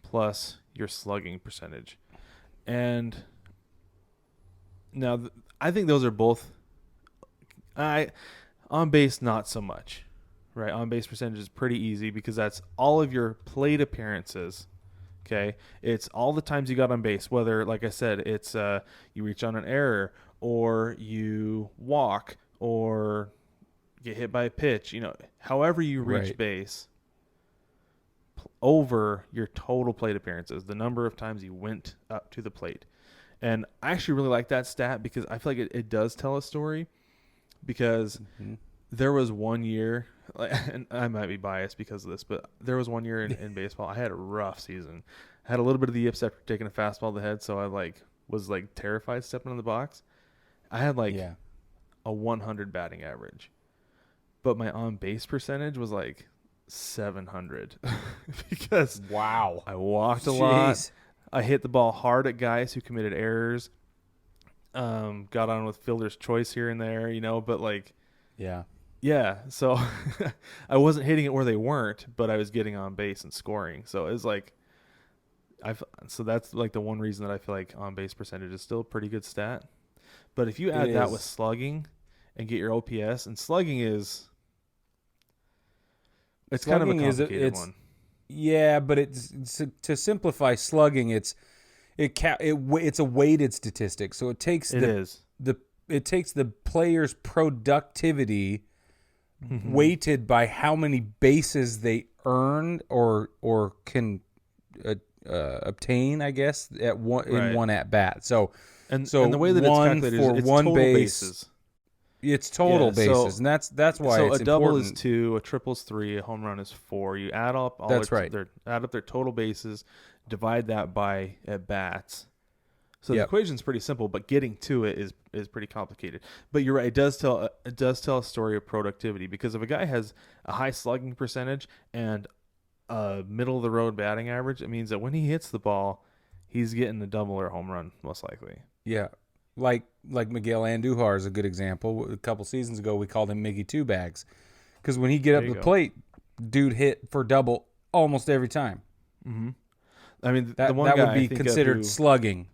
S1: plus your slugging percentage. And now I think those are both, on base, not so much, right? On base percentage is pretty easy because that's all of your plate appearances. Okay, it's all the times you got on base, whether, like I said, it's you reach on an error or you walk or get hit by a pitch, you know, however you reach base over your total plate appearances, the number of times you went up to the plate. And I actually really like that stat because I feel like it does tell a story, because there was one year, and I might be biased because of this, but there was one year in baseball, I had a rough season. I had a little bit of the yips after taking a fastball to the head, so I was terrified stepping in the box. I had a 100 batting average, but my on base percentage was 700 because I walked a lot. I hit the ball hard at guys who committed errors. Got on with fielder's choice here and there, you know, but yeah, so I wasn't hitting it where they weren't, but I was getting on base and scoring. So it was so that's the one reason that I feel like on base percentage is still a pretty good stat. But if you add that with slugging and get your OPS, and slugging it's kind of a complicated one.
S3: Yeah, but it's to simplify slugging, it's a weighted statistic. So it takes the player's productivity weighted by how many bases they earned or can obtain, I guess, at one in one at bat. So
S1: and the way that it's calculated is it's total bases.
S3: It's total bases, and that's why
S1: so
S3: it's
S1: a double
S3: important.
S1: is 2, a triple is 3, a home run is 4. You add up all
S3: That's
S1: add up their total bases, divide that by at bats. So the equation's pretty simple, but getting to it is pretty complicated. But you're right; it does tell a story of productivity, because if a guy has a high slugging percentage and a middle of the road batting average, it means that when he hits the ball, he's getting a double or a home run most likely.
S3: Yeah. Like Miguel Andujar is a good example. A couple seasons ago, we called him Miggy Two Bags, because when he get up the plate, dude hit for double almost every time.
S1: Mm-hmm. I mean,
S3: that would be considered slugging.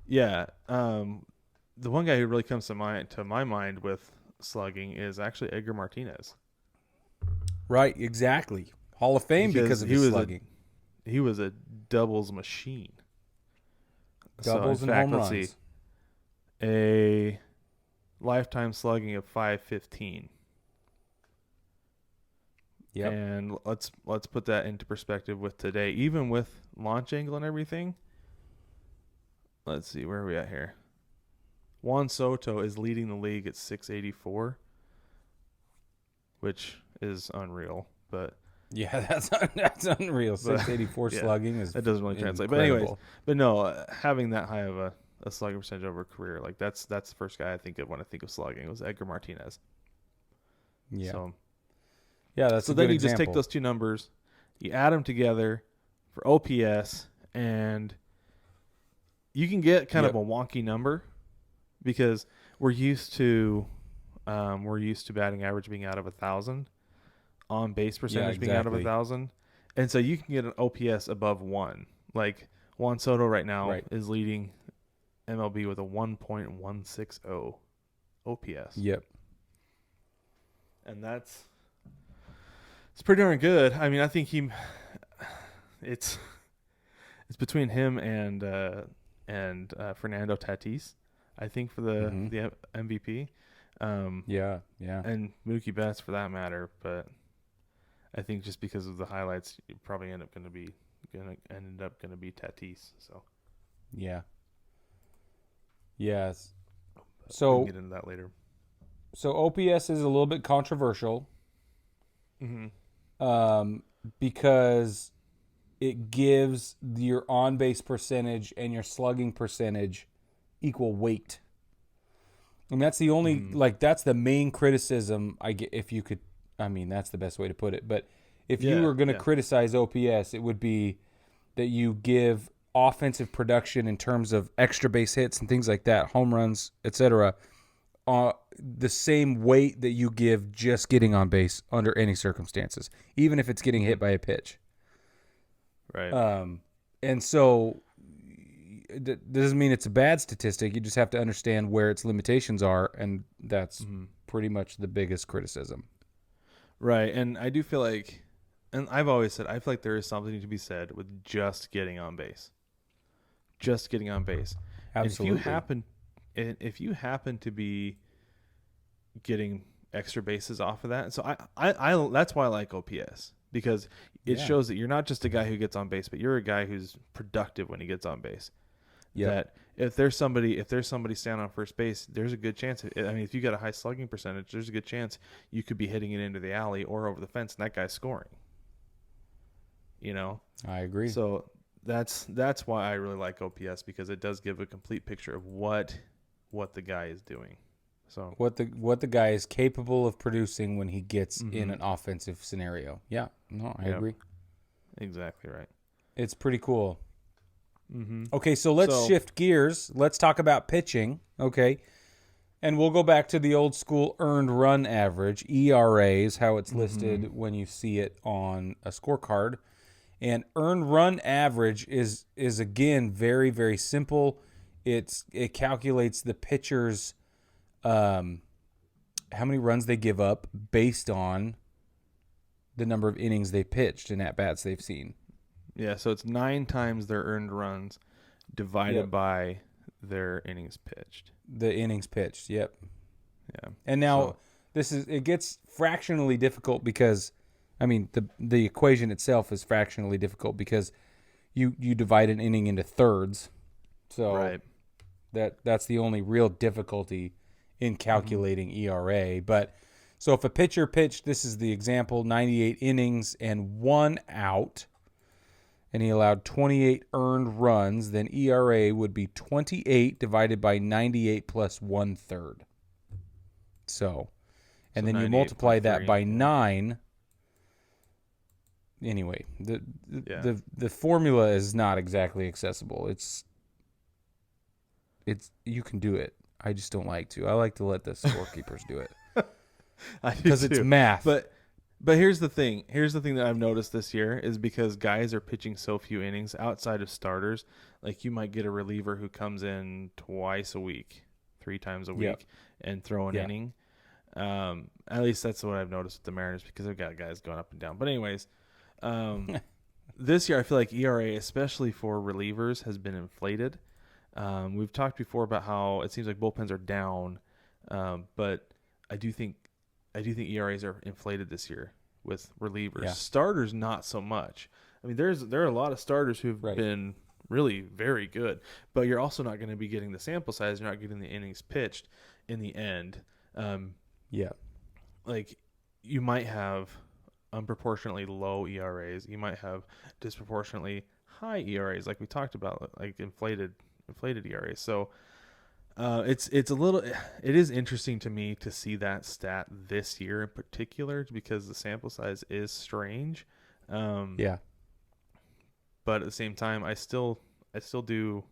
S1: Yeah, the one guy who really comes to my mind with slugging is actually Edgar Martinez.
S3: Right, exactly. Hall of Fame because of his slugging.
S1: He was a doubles machine.
S3: Doubles and home runs.
S1: A lifetime slugging of .515.
S3: Yep.
S1: And let's put that into perspective with today. Even with launch angle and everything, let's see, where are we at here? Juan Soto is leading the league at .684, which is unreal. But
S3: yeah, that's unreal. 684 slugging is
S1: that doesn't really translate.
S3: Incredible.
S1: But no, having that high of a slugging percentage over a career, like that's the first guy I think of when I think of slugging, was Edgar Martinez.
S3: Yeah.
S1: So
S3: that's
S1: so then you just take those two numbers, you add them together for OPS, and you can get kind of a wonky number, because we're used to batting average being out of 1,000, on base percentage being out of 1,000, and so you can get an OPS above 1. Like Juan Soto right now is leading MLB with a 1.160 OPS.
S3: Yep.
S1: And it's pretty darn good. I mean, I think it's between him and Fernando Tatis, I think, for the MVP.
S3: Yeah.
S1: And Mookie Betts for that matter, but I think just because of the highlights, you probably ended up going to be Tatis. So
S3: yeah. Yes.
S1: So we'll get into that later.
S3: So OPS is a little bit controversial, because it gives your on-base percentage and your slugging percentage equal weight. And that's the only, that's the main criticism I get. That's the best way to put it. But if you were going to criticize OPS, it would be that you give offensive production in terms of extra base hits and things like that, home runs, etc., the same weight that you give just getting on base under any circumstances, even if it's getting hit by a pitch.
S1: Right.
S3: And so that doesn't mean it's a bad statistic. You just have to understand where its limitations are, and that's pretty much the biggest criticism. Right.
S1: And I do feel like, and I've always said, I feel like there is something to be said with just getting on base. Just getting on base.
S3: Absolutely.
S1: If you happen to be getting extra bases off of that, so I that's why I like OPS, because it shows that you're not just a guy who gets on base, but you're a guy who's productive when he gets on base. Yeah. That if there's somebody standing on first base, there's a good chance. If you got a high slugging percentage, there's a good chance you could be hitting it into the alley or over the fence, and that guy's scoring.
S3: I agree.
S1: So that's why I really like OPS, because it does give a complete picture of what the guy is doing. So
S3: what the guy is capable of producing when he gets in an offensive scenario. Yeah, no, I agree.
S1: Exactly right.
S3: It's pretty cool. Okay, so let's shift gears. Let's talk about pitching. Okay, and we'll go back to the old school earned run average, ERA, is how it's listed when you see it on a scorecard. And earned run average is again very, very simple. It calculates the pitcher's how many runs they give up based on the number of innings they pitched and at-bats they've seen.
S1: Yeah, so it's 9 times their earned runs divided by their innings pitched.
S3: The innings pitched, yep.
S1: Yeah.
S3: And now it gets fractionally difficult because, I mean, the equation itself is fractionally difficult because you divide an inning into thirds. So
S1: Right.
S3: that's the only real difficulty in calculating ERA. But so if a pitcher pitched, this is the example, 98 innings and 1 out, and he allowed 28 earned runs, then ERA would be 28 divided by 98 plus 1/3. So, and
S1: So
S3: then you multiply that
S1: 98.3,
S3: by
S1: yeah.
S3: 9. Anyway, the formula is not exactly accessible. It's you can do it. I just don't like to. I like to let the scorekeepers do it because it's math.
S1: But here's the thing. Here's the thing that I've noticed this year is because guys are pitching so few innings outside of starters. Like you might get a reliever who comes in twice a week, 3 times a week,
S3: Yep.
S1: and throw an inning. At least that's what I've noticed with the Mariners because they've got guys going up and down. But anyways, this year I feel like ERA, especially for relievers, has been inflated. We've talked before about how it seems like bullpens are down, but I do think ERAs are inflated this year with relievers.
S3: Yeah.
S1: Starters, not so much. I mean, there are a lot of starters who've been really very good, but you're also not going to be getting the sample size. You're not getting the innings pitched in the end. Like you might have unproportionately low ERAs. You might have disproportionately high ERAs, like we talked about, like inflated ERAs. So it is interesting to me to see that stat this year in particular because the sample size is strange. But at the same time, I still do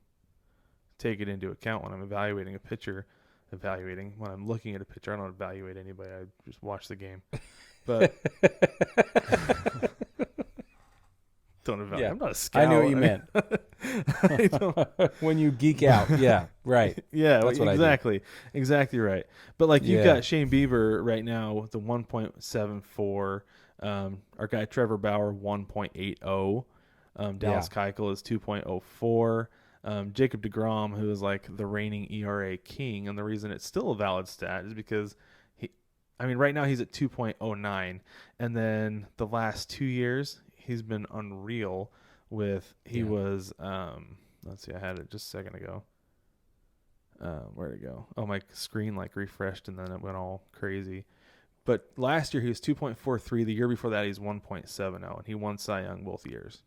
S1: take it into account when I'm evaluating a pitcher. When I'm looking at a pitcher, I don't evaluate anybody. I just watch the game. But don't evaluate.
S3: Yeah.
S1: I'm not a scout.
S3: I knew what you meant.
S1: I don't,
S3: When you geek out. Yeah, right.
S1: yeah,
S3: That's what I do.
S1: exactly right. But like you've
S3: Yeah.
S1: got Shane Bieber right now with the 1.74. Our guy Trevor Bauer 1.80. Dallas Keuchel is 2.04. Jacob deGrom, who is like the reigning ERA king, and the reason it's still a valid stat is because right now he's at 2.09, and then the last 2 years he's been unreal. Was let's see, I had it just a second ago. Where'd it go? Oh, my screen like refreshed and then it went all crazy. But last year he was 2.43. The year before that he's 1.70, and he won Cy Young both years.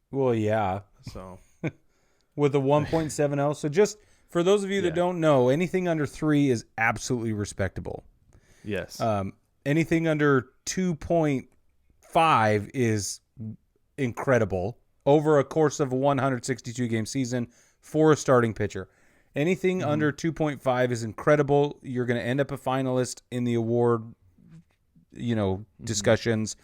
S3: Well, yeah.
S1: So
S3: With a 1.70. So just for those of you that don't know, anything under 3 is absolutely respectable.
S1: yes,
S3: Anything under 2.5 is incredible over a course of a 162 game season for a starting pitcher. Anything under 2.5 is incredible. You're going to end up a finalist in the award, discussions.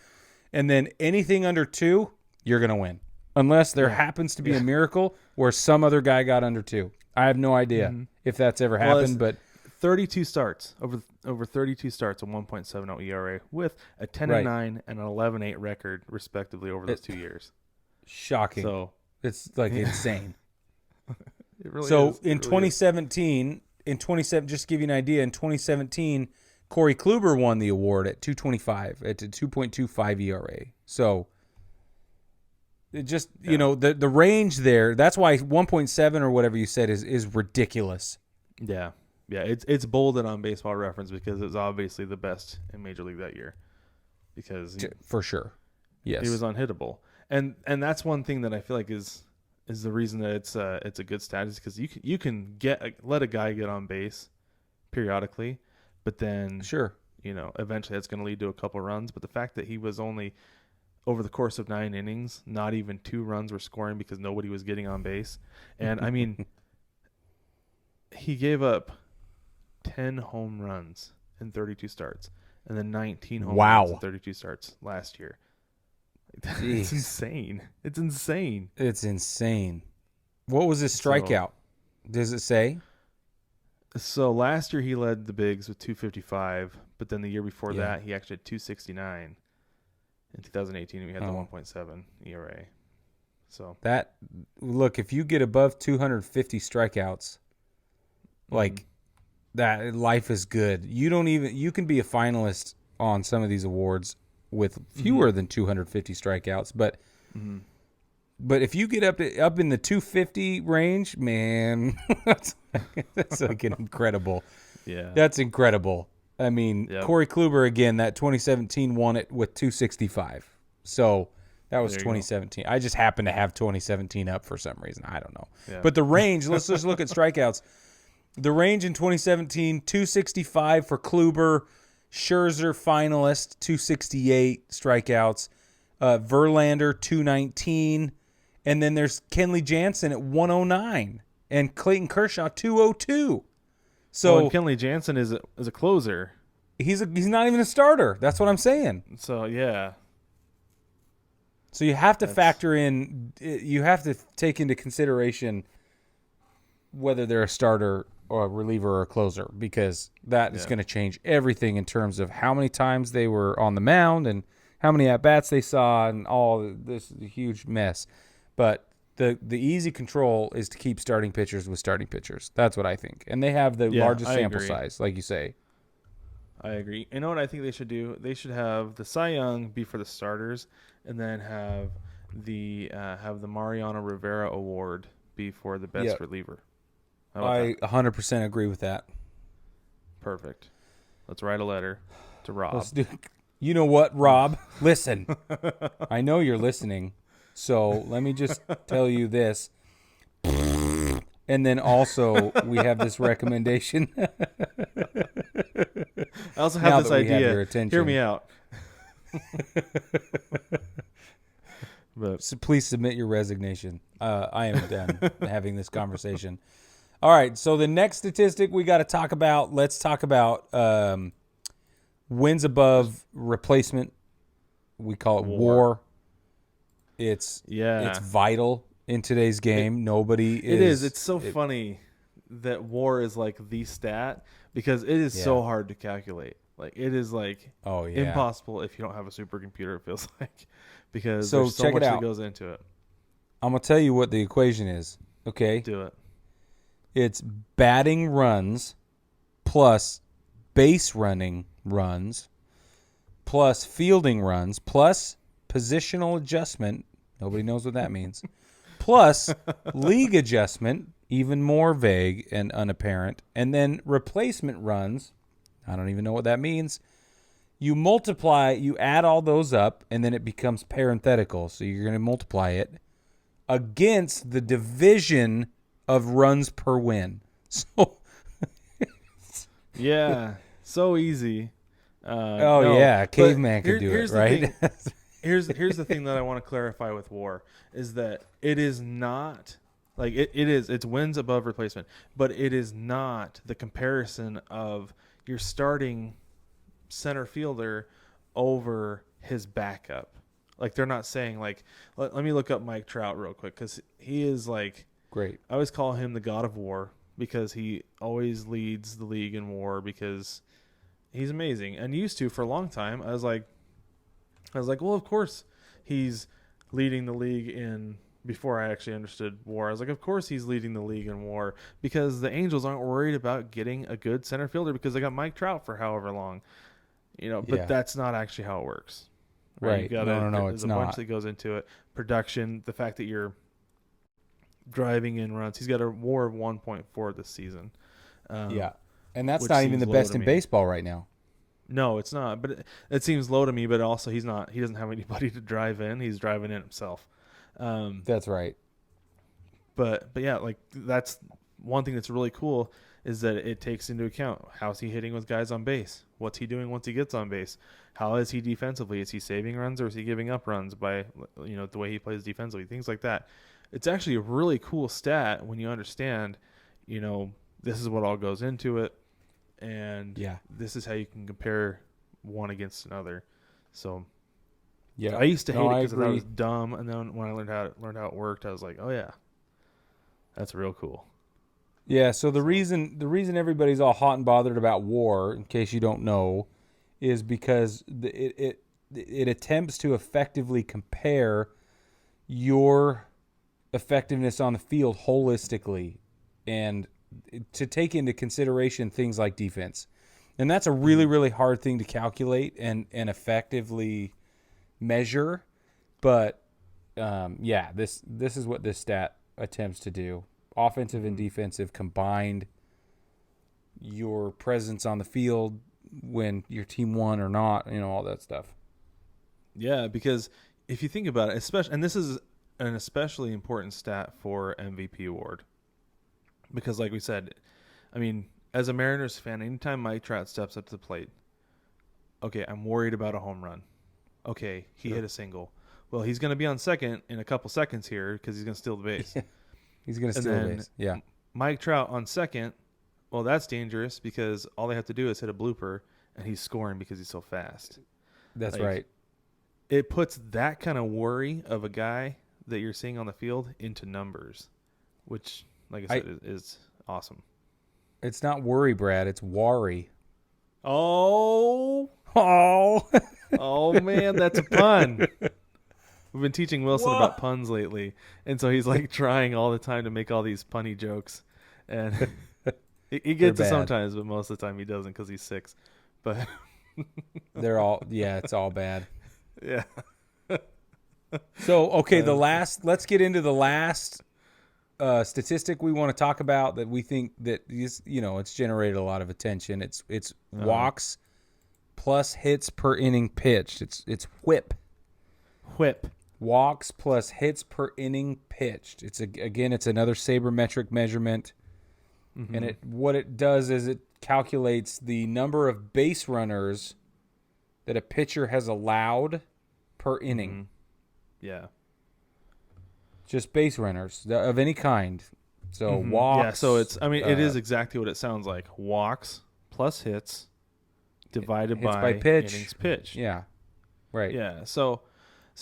S3: And then anything under 2, you're going to win. Unless there happens to be a miracle where some other guy got under 2. I have no idea if that's ever happened, but
S1: 32 starts over 32 starts, a 1.70 ERA with a 10-9 and an 11-8 record respectively over those 2 years.
S3: shocking.
S1: So
S3: It's like insane.
S1: it really
S3: So
S1: is.
S3: in 2017, just to give you an idea, in 2017, Corey Kluber won the award at 2.25 at a 2.25 ERA. So it just the range there. That's why 1.7 or whatever you said is ridiculous.
S1: Yeah. It's bolded on Baseball Reference because it's obviously the best in Major League that year. Because
S3: For sure, yes,
S1: he was unhittable, and that's one thing that I feel like is the reason that it's a good stat is because you can let a guy get on base periodically, but then
S3: sure.
S1: Eventually that's going to lead to a couple runs. But the fact that he was only over the course of 9 innings, not even 2 runs were scoring because nobody was getting on base, and I mean, he gave up 10 home runs in 32 starts, and then 19 home runs in 32 starts last year. It's insane. It's insane.
S3: It's insane. What was his strikeout? Does it say?
S1: So last year he led the bigs with 255, but then the year before that he actually had 269. In 2018 we had the 1.7 ERA. So
S3: Look, if you get above 250 strikeouts, like that life is good. You can be a finalist on some of these awards with fewer than 250 strikeouts, but if you get up in the 250 range, man, that's like an incredible.
S1: Yeah.
S3: That's incredible. I mean,
S1: Yep.
S3: Corey Kluber again, that 2017 won it with 265. So that was
S1: There you
S3: 2017. I just happened to have 2017 up for some reason. I don't know.
S1: Yeah.
S3: But the range, let's just look at strikeouts. The range in 2017, 265 for Kluber, Scherzer finalist, 268 strikeouts, Verlander 219, and then there's Kenley Jansen at 109, and Clayton Kershaw 202. So
S1: and Kenley Jansen is a closer.
S3: he's not even a starter. That's what I'm saying.
S1: So yeah.
S3: So you have to factor in, you have to take into consideration whether they're a starter or a reliever or a closer, because that is going to change everything in terms of how many times they were on the mound and how many at-bats they saw, and all this is a huge mess. But the easy control is to keep starting pitchers with starting pitchers. That's what I think. And they have the largest
S1: I
S3: sample
S1: agree.
S3: size, like you say.
S1: I agree. You know what I think they should do? They should have the Cy Young be for the starters, and then have the Mariano Rivera Award be for the best
S3: Yep.
S1: reliever. How about
S3: I
S1: that?
S3: 100% agree with that.
S1: Perfect. Let's write a letter to Rob.
S3: Let's do. You know what, Rob? Listen, I know you're listening, so let me just tell you this. And then also, we have this recommendation.
S1: I also
S3: Now
S1: have this
S3: that we have
S1: idea.
S3: your attention.
S1: Hear me out. But
S3: So please submit your resignation. I am done having this conversation. All right, so the next statistic we got to talk about, let's talk about wins above replacement. We call it WAR. It's vital in today's game. Nobody is.
S1: it is. It's so funny that WAR is like the stat, because it is so hard to calculate. Like, it is like impossible if you don't have a supercomputer, it feels like, because
S3: So
S1: there's so
S3: check it
S1: much that
S3: out.
S1: goes into it.
S3: I'm going to tell you what the equation is, okay?
S1: Do it.
S3: It's batting runs plus base running runs plus fielding runs plus positional adjustment. Nobody knows what that means. Plus league adjustment, even more vague and unapparent. And then replacement runs. I don't even know what that means. You multiply, you add all those up, and then it becomes parenthetical. So you're going to multiply it against the division of runs per win. So,
S1: Yeah, so easy.
S3: Caveman could do it,
S1: here's the
S3: right?
S1: thing. Here's the thing that I want to clarify with WAR is that it is not like it's wins above replacement, but it is not the comparison of your starting center fielder over his backup. Like, they're not saying like, let me look up Mike Trout real quick, because he is like,
S3: Great.
S1: I always call him the god of WAR, because he always leads the league in WAR, because he's amazing. And used to for a long time, I was like, well, of course he's leading the league in, before I actually understood WAR. I was like, of course he's leading the league in WAR, because the Angels aren't worried about getting a good center fielder because they got Mike Trout for however long, but that's not actually how it works.
S3: Right.
S1: You
S3: No,
S1: there's
S3: it's
S1: a
S3: not.
S1: bunch that goes into it. Production, the fact that you're driving in runs. He's got a WAR of 1.4 this season.
S3: Yeah. And that's
S1: which
S3: not even
S1: seems
S3: the
S1: low
S3: best
S1: to
S3: in
S1: me.
S3: baseball right now.
S1: No, it's not. But it seems low to me. But also, he doesn't have anybody to drive in. He's driving in himself.
S3: That's right.
S1: But yeah, like, that's one thing that's really cool, is that it takes into account, how's he hitting with guys on base? What's he doing once he gets on base? How is he defensively? Is he saving runs, or is he giving up runs by the way he plays defensively? Things like that. It's actually a really cool stat when you understand, this is what all goes into it, and this is how you can compare one against another. So
S3: Yeah.
S1: I used to hate it because I thought it
S3: agree.
S1: was dumb, and then when I learned how it worked, I was like, oh yeah, that's real cool.
S3: Yeah, so the reason everybody's all hot and bothered about WAR, in case you don't know, is because it attempts to effectively compare your effectiveness on the field holistically, and to take into consideration things like defense. And that's a really, really hard thing to calculate and effectively measure. But, this is what this stat attempts to do. Offensive and defensive combined, your presence on the field when your team won or not, all that stuff.
S1: Yeah, because if you think about it, especially, and this is an especially important stat for MVP award, because like we said, I mean, as a Mariners fan, anytime Mike Trout steps up to the plate, okay, I'm worried about a home run. Okay, he hit a single. Well, he's going to be on second in a couple seconds here because he's going to steal the base.
S3: He's going to steal the base. Yeah.
S1: Mike Trout on second, well, that's dangerous because all they have to do is hit a blooper, and he's scoring because he's so fast.
S3: That's right.
S1: It puts that kind of worry of a guy that you're seeing on the field into numbers, which, like I said, is awesome.
S3: It's not worry, Brad. It's worry.
S1: Oh, man, that's a pun. We've been teaching Wilson about puns lately, and so he's like trying all the time to make all these punny jokes, and he gets it sometimes, but most of the time he doesn't because he's 6. But
S3: it's all bad.
S1: Yeah.
S3: So, okay, let's get into the last statistic we want to talk about that we think that is, it's generated a lot of attention. It's walks plus hits per inning pitched. It's whip. Walks plus hits per inning pitched. It's another sabermetric measurement. Mm-hmm. And what it does is it calculates the number of base runners that a pitcher has allowed per inning.
S1: Mm-hmm. Yeah.
S3: Just base runners of any kind. So walks.
S1: Yeah, so it is exactly what it sounds like. Walks plus hits divided by
S3: pitch.
S1: Innings pitched.
S3: Yeah. Right.
S1: Yeah. So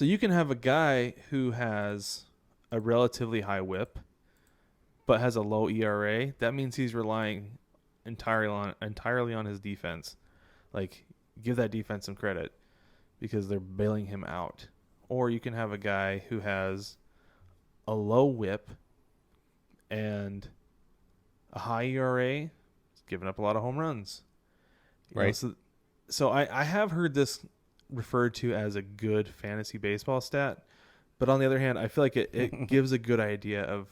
S1: you can have a guy who has a relatively high whip but has a low ERA. That means he's relying entirely on his defense. Like, give that defense some credit because they're bailing him out. Or you can have a guy who has a low whip and a high ERA, giving up a lot of home runs.
S3: Right.
S1: So I have heard this referred to as a good fantasy baseball stat, but on the other hand, I feel like it gives a good idea of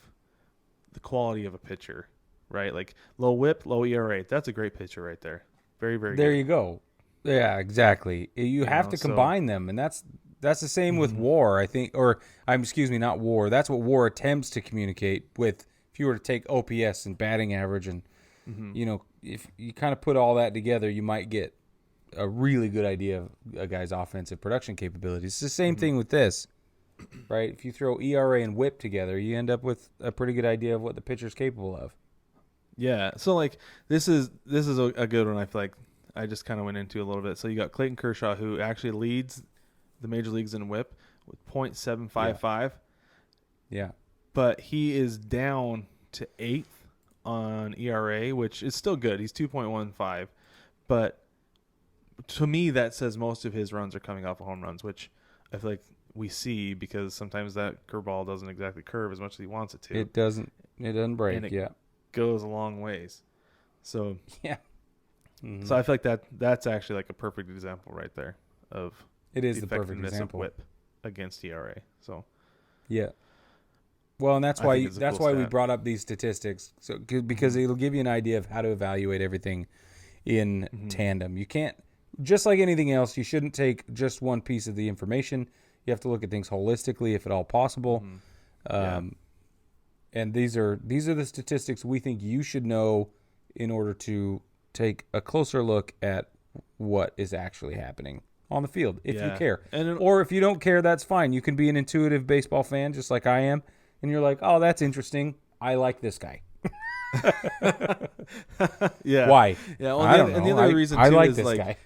S1: the quality of a pitcher, right? Like low whip, low ERA. That's a great pitcher right there. Very, very good.
S3: There you go. Yeah, exactly. You have to combine them, and that's the same with WAR, I think, not WAR. That's what WAR attempts to communicate with. If you were to take OPS and batting average and, if you kind of put all that together, you might get a really good idea of a guy's offensive production capabilities. It's the same thing with this, right? If you throw ERA and WHIP together, you end up with a pretty good idea of what the pitcher's capable of.
S1: Yeah. So like this is a good one. I feel like I just kind of went into a little bit. So you got Clayton Kershaw, who actually leads the major leagues in WHIP with .755.
S3: Yeah.
S1: But he is down to 8th on ERA, which is still good. He's 2.15. But to me, that says most of his runs are coming off of home runs, which I feel like we see because sometimes that curveball doesn't exactly curve as much as he wants it to.
S3: It doesn't break.
S1: And it
S3: yeah.
S1: goes a long ways. So
S3: yeah.
S1: Mm-hmm. So I feel like that's actually like a perfect example right there of
S3: it is the perfect example
S1: of WHIP against ERA. So
S3: yeah. Well, and that's why we
S1: stat.
S3: brought up these statistics, so because it'll give you an idea of how to evaluate everything in tandem. You can't, just like anything else, you shouldn't take just one piece of the information. You have to look at things holistically, if at all possible. And these are the statistics we think you should know in order to take a closer look at what is actually happening on the field, if you care. Or if you don't care, that's fine. You can be an intuitive baseball fan, just like I am, and you're like, oh, that's interesting. I like this guy.
S1: Yeah.
S3: Why?
S1: Yeah. Well,
S3: I don't know.
S1: And the other reason
S3: I
S1: too
S3: like
S1: is
S3: this
S1: like
S3: guy.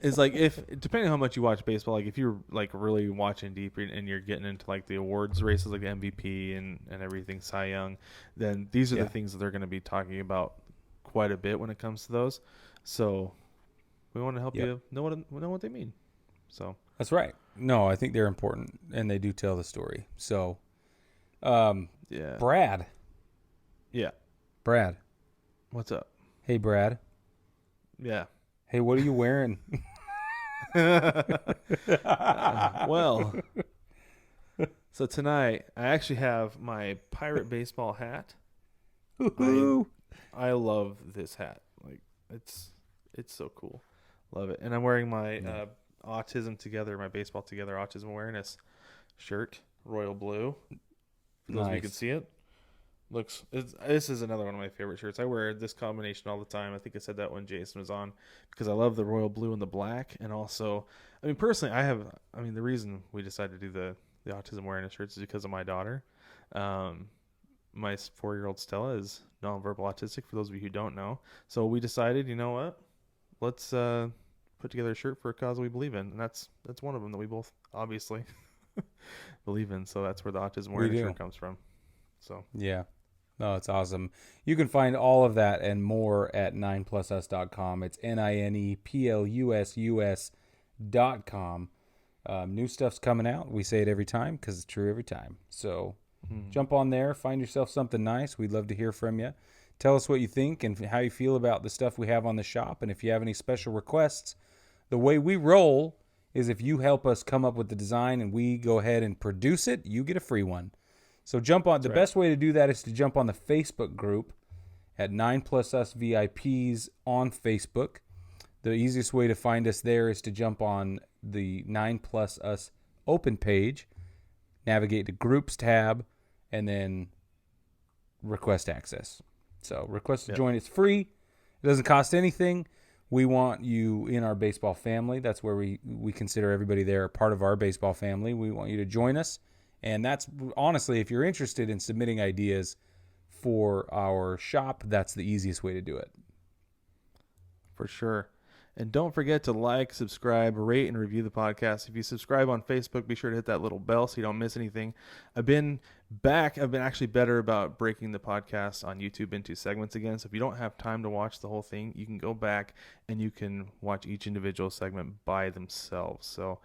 S1: is like if depending on how much you watch baseball, like if you're like really watching deep and you're getting into like the awards races, like the MVP and everything, Cy Young, then these are the things that they're going to be talking about quite a bit when it comes to those. So we want to help you know what they mean. So
S3: that's right. No, I think they're important and they do tell the story. So,
S1: yeah,
S3: Brad.
S1: Yeah.
S3: Brad,
S1: What's up?
S3: Hey, Brad.
S1: Yeah.
S3: Hey, what are you wearing?
S1: Well, so tonight I actually have my pirate baseball hat.
S3: Woo-hoo.
S1: I love this hat. Like it's so cool. Love it. And I'm wearing my Autism Together, my Baseball Together Autism Awareness shirt, royal blue. For those of you can see it. This is another one of my favorite shirts. I wear this combination all the time. I think I said that when Jason was on because I love the royal blue and the black. And also, I mean, personally, the reason we decided to do the autism awareness shirts is because of my daughter. My 4-year-old Stella is nonverbal autistic, for those of you who don't know. So we decided, you know what? Let's put together a shirt for a cause we believe in. And that's one of them that we both obviously believe in. So that's where the autism awareness shirt comes from. So
S3: yeah. No, it's awesome. You can find all of that and more at 9plusus.com. It's NINEPLUSUS.com. New stuff's coming out. We say it every time because it's true every time. So jump on there, find yourself something nice. We'd love to hear from you. Tell us what you think and how you feel about the stuff we have on the shop. And if you have any special requests, the way we roll is if you help us come up with the design and we go ahead and produce it, you get a free one. So jump on. The best way to do that is to jump on the Facebook group at 9plusus VIPs on Facebook. The easiest way to find us there is to jump on the 9plusus open page, navigate to groups tab, and then request access. So request to join. It's free. It doesn't cost anything. We want you in our baseball family. That's where we consider everybody there a part of our baseball family. We want you to join us. And that's honestly, if you're interested in submitting ideas for our shop, that's the easiest way to do it.
S1: For sure. And don't forget to like, subscribe, rate, and review the podcast. If you subscribe on Facebook, be sure to hit that little bell so you don't miss anything. I've been actually better about breaking the podcast on YouTube into segments again. So if you don't have time to watch the whole thing, you can go back and you can watch each individual segment by themselves. So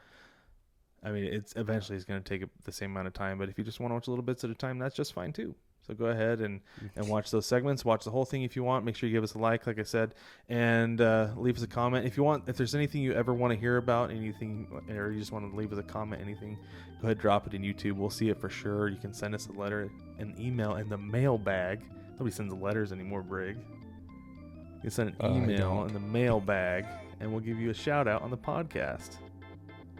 S1: I mean, it's going to take the same amount of time, but if you just want to watch little bits at a time, that's just fine too. So go ahead and watch those segments. Watch the whole thing if you want. Make sure you give us a like I said, and leave us a comment. If there's anything you ever want to hear about, anything, or you just want to leave us a comment, anything, go ahead, drop it in YouTube. We'll see it for sure. You can send us a letter, an email, in the mailbag. Nobody sends letters anymore, Brig. You can send an email in the mailbag, and we'll give you a shout out on the podcast.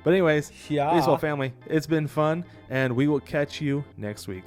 S1: But anyways, baseball family, it's been fun, and we will catch you next week.